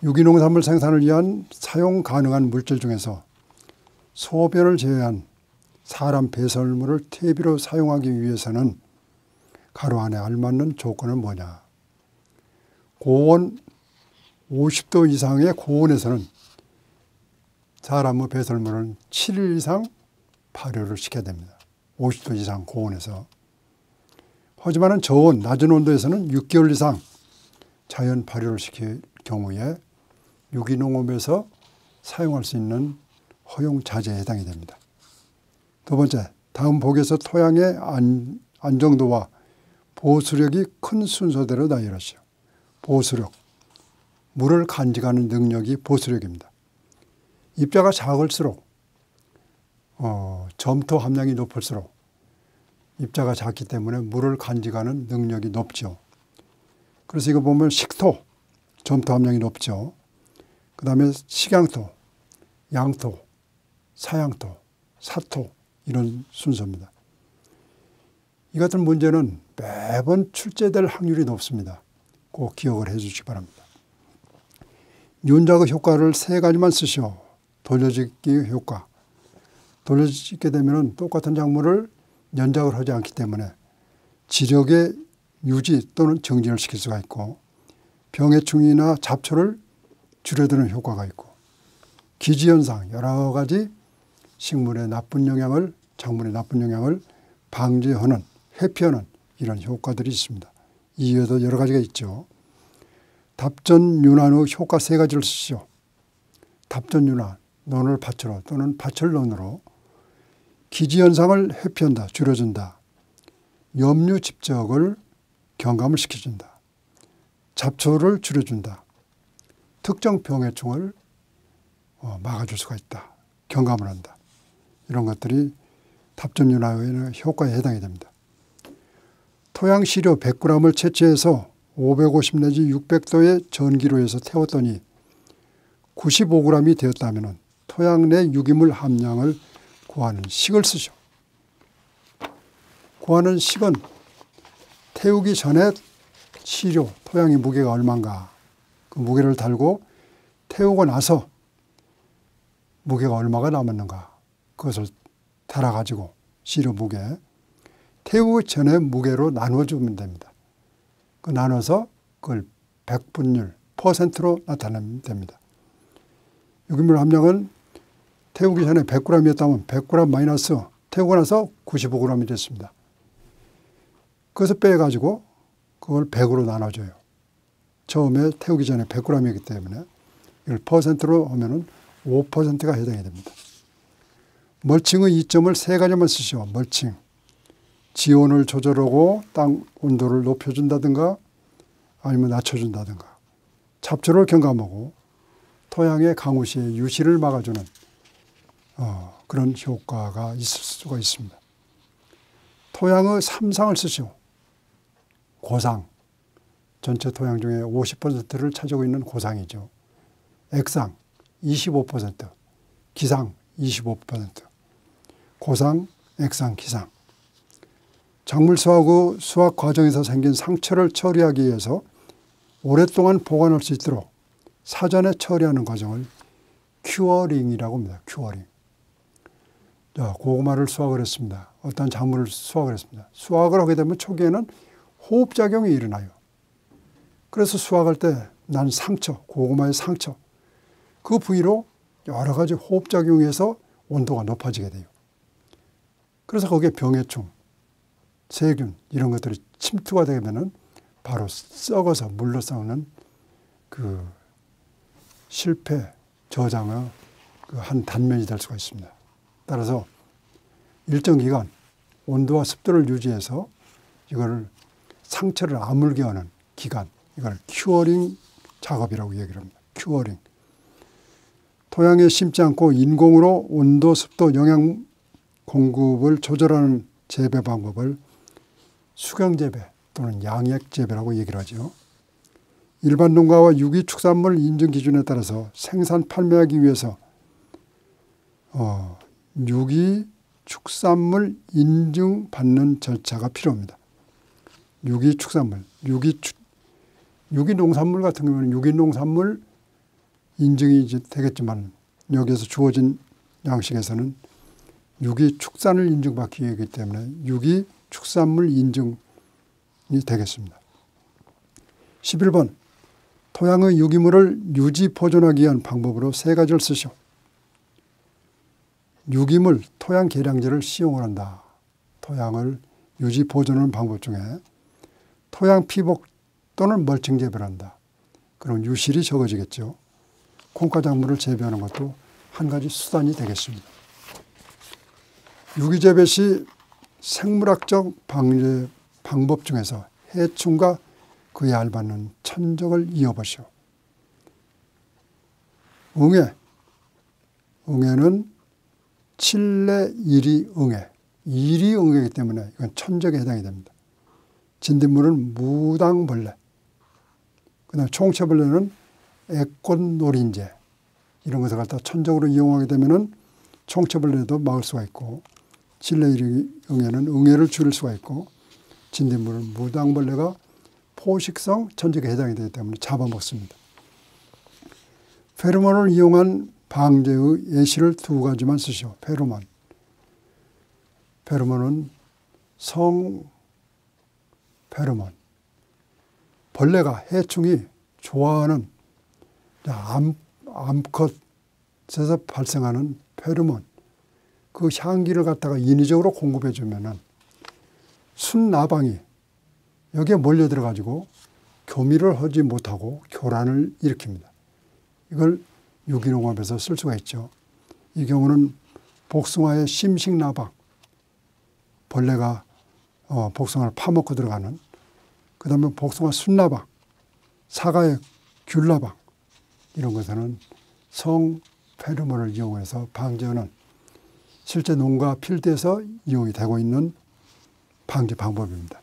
유기농산물 생산을 위한 사용 가능한 물질 중에서 소변을 제외한 사람 배설물을 퇴비로 사용하기 위해서는 가로 안에 알맞는 조건은 뭐냐. 고온 50도 이상의 고온에서는 사람의 배설물은 7일 이상 발효를 시켜야 됩니다. 50도 이상 고온에서. 하지만 저온, 낮은 온도에서는 6개월 이상 자연 발효를 시킬 경우에 유기농업에서 사용할 수 있는 허용 자재에 해당이 됩니다. 두 번째, 다음 복에서 토양의 안정도와 보수력이 큰 순서대로 나열하시오. 보수력, 물을 간직하는 능력이 보수력입니다. 입자가 작을수록 점토 함량이 높을수록 입자가 작기 때문에 물을 간직하는 능력이 높죠. 그래서 이거 보면 식토, 점토 함량이 높죠. 그 다음에 식양토, 양토, 사양토, 사토 이런 순서입니다. 이 같은 문제는 매번 출제될 확률이 높습니다. 꼭 기억을 해 주시기 바랍니다. 윤작의 효과를 세 가지만 쓰시오. 돌려짓기 효과. 돌려짓게 되면 똑같은 작물을 연작을 하지 않기 때문에 지력의 유지 또는 정진을 시킬 수가 있고 병해충이나 잡초를 줄여드는 효과가 있고 기지현상 여러 가지 식물의 나쁜 영향을 작물의 나쁜 영향을 방지하는 회피하는 이런 효과들이 있습니다. 이외에도 여러 가지가 있죠. 답전윤환의 효과 세 가지를 쓰시오. 답전윤환, 논을 밭으로 또는 밭을 논으로 기지현상을 회피한다, 줄여준다. 염류집적을 경감을 시켜준다. 잡초를 줄여준다. 특정 병해충을 막아줄 수가 있다. 경감을 한다. 이런 것들이 답전윤환의 효과에 해당이 됩니다. 토양시료 100g을 채취해서 550 내지 600도의 전기로에서 태웠더니 95g이 되었다면 토양 내 유기물 함량을 구하는 식을 쓰죠. 구하는 식은 태우기 전에 시료, 토양의 무게가 얼마인가 그 무게를 달고 태우고 나서 무게가 얼마가 남았는가 그것을 달아가지고 시료 무게 태우기 전에 무게로 나누어주면 됩니다. 그 나눠서 그걸 백분율, 퍼센트로 나타내면 됩니다. 유기물 함량은 태우기 전에 100g이었다면 100g 마이너스 태우고 나서 95g이 됐습니다. 그것을 빼가지고 그걸 100으로 나눠줘요. 처음에 태우기 전에 100g이기 때문에 이걸 퍼센트로 하면은 5%가 해당이 됩니다. 멀칭의 이점을 세 가지만 쓰시오. 멀칭. 지온을 조절하고 땅 온도를 높여준다든가 아니면 낮춰준다든가 잡초를 경감하고 토양의 강우 시에 유실을 막아주는 그런 효과가 있을 수가 있습니다. 토양의 3상을 쓰시오. 고상, 전체 토양 중에 50%를 차지하고 있는 고상이죠. 액상 25%, 기상 25%, 고상, 액상, 기상. 작물 수확 수확 과정에서 생긴 상처를 처리하기 위해서 오랫동안 보관할 수 있도록 사전에 처리하는 과정을 큐어링이라고 합니다. 큐어링. 자, 고구마를 수확을 했습니다. 어떤 작물을 수확을 했습니다. 수확을 하게 되면 초기에는 호흡작용이 일어나요. 그래서 수확할 때 난 상처, 고구마의 상처, 그 부위로 여러 가지 호흡작용에서 온도가 높아지게 돼요. 그래서 거기에 병해충, 세균 이런 것들이 침투가 되면은 바로 썩어서 물로 썩는 그 실패, 저장의 그 한 단면이 될 수가 있습니다. 따라서 일정 기간 온도와 습도를 유지해서 이걸 상처를 아물게 하는 기간, 이걸 큐어링 작업이라고 얘기를 합니다. 큐어링. 토양에 심지 않고 인공으로 온도, 습도, 영양 공급을 조절하는 재배 방법을 수경재배 또는 양액재배라고 얘기를 하죠. 일반 농가와 유기축산물 인증 기준에 따라서 생산 판매하기 위해서 유기축산물 인증받는 절차가 필요합니다. 유기축산물, 유기농산물 같은 경우는 유기농산물 인증이 되겠지만 여기에서 주어진 양식에서는 유기축산을 인증받기 위하기 때문에 유기축산물 인증이 되겠습니다. 11번 토양의 유기물을 유지 보존하기 위한 방법으로 세 가지를 쓰시오. 유기물, 토양 계량제를 시용을 한다. 토양을 유지 보존하는 방법 중에 토양 피복 또는 멀칭 재배를 한다. 그럼 유실이 적어지겠죠. 콩가작물을 재배하는 것도 한 가지 수단이 되겠습니다. 유기재배 시 생물학적 방제 방법 중에서 해충과 그에 알맞는 천적을 이어보시오. 응애는 칠레 일이 응애, 일이 응애이기 때문에 이건 천적에 해당이 됩니다. 진딧물은 무당벌레, 그 다음에 총채벌레는 애꽃노린재, 이런 것을 갖다 천적으로 이용하게 되면은 총채벌레도 막을 수가 있고, 칠레 일이 응애는 응애를 줄일 수가 있고, 진딧물은 무당벌레가 포식성 천적에 해당이 되기 때문에 잡아먹습니다. 페로몬을 이용한 방제의 예시를 두 가지만 쓰시오. 페로몬은 성페로몬, 벌레가, 해충이 좋아하는 암컷에서 발생하는 페로몬, 그 향기를 갖다가 인위적으로 공급해 주면은 순나방이 여기에 몰려들어 가지고 교미를 하지 못하고 교란을 일으킵니다. 이걸 유기농업에서 쓸 수가 있죠. 이 경우는 복숭아의 심식나방, 벌레가 복숭아를 파먹고 들어가는, 그 다음에 복숭아 순나방, 사과의 귤나방, 이런 것에는 성페로몬을 이용해서 방제하는 실제 농가 필드에서 이용이 되고 있는 방제 방법입니다.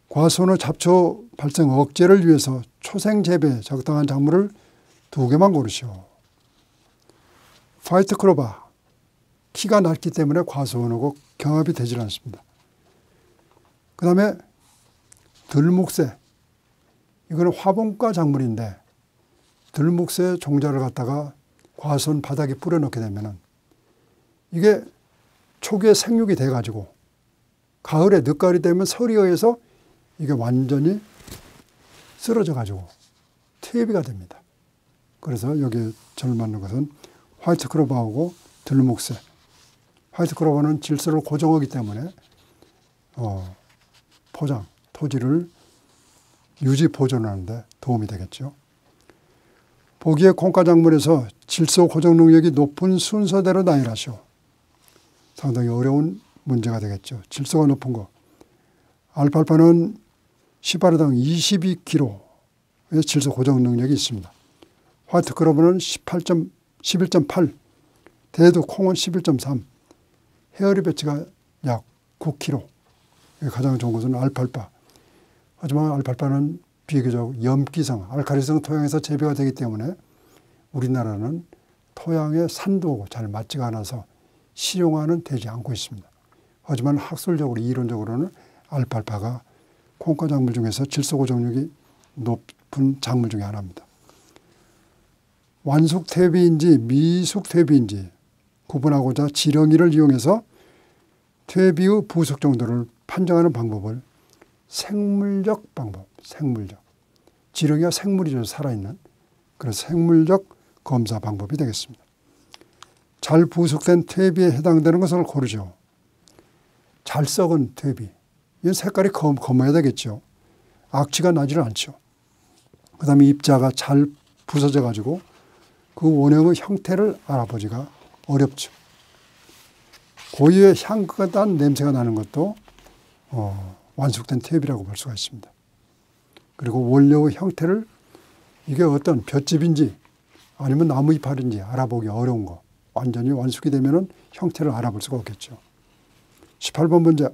과수원의 잡초 발생 억제를 위해서 초생 재배에 적당한 작물을 두 개만 고르시오. 화이트 클로버, 키가 낮기 때문에 과수원하고 경합이 되질 않습니다. 그 다음에 들묵새, 이거는 화분과 작물인데 들묵새 종자를 갖다가 과수원 바닥에 뿌려놓게 되면은 이게 초기에 생육이 돼가지고 가을에 늦가을이 되면 설이 의해서 이게 완전히 쓰러져가지고 퇴비가 됩니다. 그래서 여기에 절 맞는 것은 화이트 크로버하고 들묵새. 화이트 크로버는 질소를 고정하기 때문에 토지를 유지 보존하는 데 도움이 되겠죠. 보기에 콩가작물에서 질소 고정 능력이 높은 순서대로 나열하시오. 상당히 어려운 문제가 되겠죠. 질소가 높은 거. 알팔파는 10알당 22kg의 질소 고정 능력이 있습니다. 화이트 크로버는 11.8, 대두 콩은 11.3, 헤어리 배치가 약 9kg. 가장 좋은 것은 알팔파. 하지만 알팔파는 비교적 염기성, 알칼리성 토양에서 재배가 되기 때문에 우리나라는 토양의 산도하고 잘 맞지가 않아서 실용화는 되지 않고 있습니다. 하지만 학술적으로, 이론적으로는 알팔파가 콩가 작물 중에서 질소 고정력이 높은 작물 중에 하나입니다. 완숙 퇴비인지 미숙 퇴비인지 구분하고자 지렁이를 이용해서 퇴비의 부속 정도를 판정하는 방법을 생물적 방법, 지렁이가 생물이죠, 살아있는. 그래서 생물적 검사 방법이 되겠습니다. 잘 부숙된 퇴비에 해당되는 것을 고르죠. 잘 썩은 퇴비. 이건 색깔이 검어야 되겠죠. 악취가 나지는 않죠. 그 다음에 입자가 잘 부서져 가지고 그 원형의 형태를 알아보기가 어렵죠. 고유의 향긋한 냄새가 나는 것도 완숙된 퇴비라고 볼 수가 있습니다. 그리고 원료의 형태를 이게 어떤 볏짚인지 아니면 나무 이파리인지 알아보기 어려운 거. 완전히 완숙이 되면은 형태를 알아볼 수가 없겠죠. 18번 문제.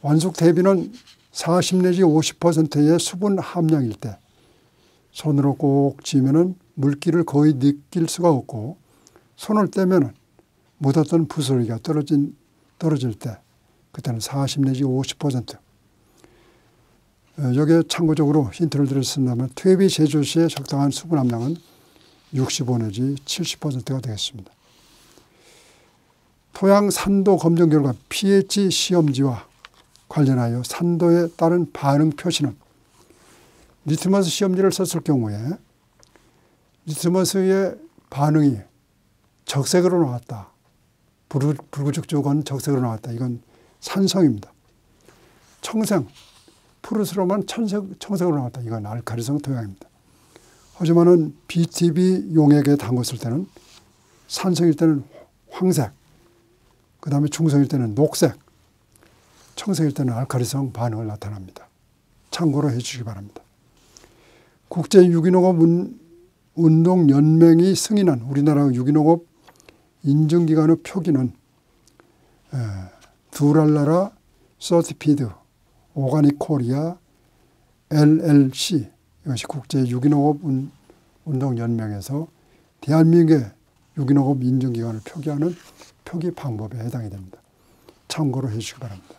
완숙 퇴비는 40 내지 50%의 수분 함량일 때 손으로 꼭 쥐면은 물기를 거의 느낄 수가 없고 손을 떼면은 묻었던 부스러기가 떨어질 때 그때는 40 내지 50%. 여기에 참고적으로 힌트를 드렸습니다만 퇴비 제조 시에 적당한 수분 함량은 65 내지 70%가 되겠습니다. 토양 산도 검정 결과 pH 시험지와 관련하여 산도에 따른 반응 표시는 리트머스 시험지를 썼을 경우에 리트머스의 반응이 적색으로 나왔다. 붉은죽죽은 적색으로 나왔다. 이건 산성입니다. 청색, 푸르스름한 청색으로 나왔다. 이건 알카리성 토양입니다. 하지만은 BTB 용액에 담궜을 때는 산성일 때는 황색, 그 다음에 중성일 때는 녹색, 청색일 때는 알카리성 반응을 나타납니다. 참고로 해주시기 바랍니다. 국제유기농업운동연맹이 승인한 우리나라 유기농업 인증기관의 표기는 두랄라라 서티피드 오가닉 코리아 LLC, 이것이 국제유기농업운동연맹에서 대한민국의 유기농업 인증기관을 표기하는 표기 방법에 해당이 됩니다. 참고로 해주시기 바랍니다.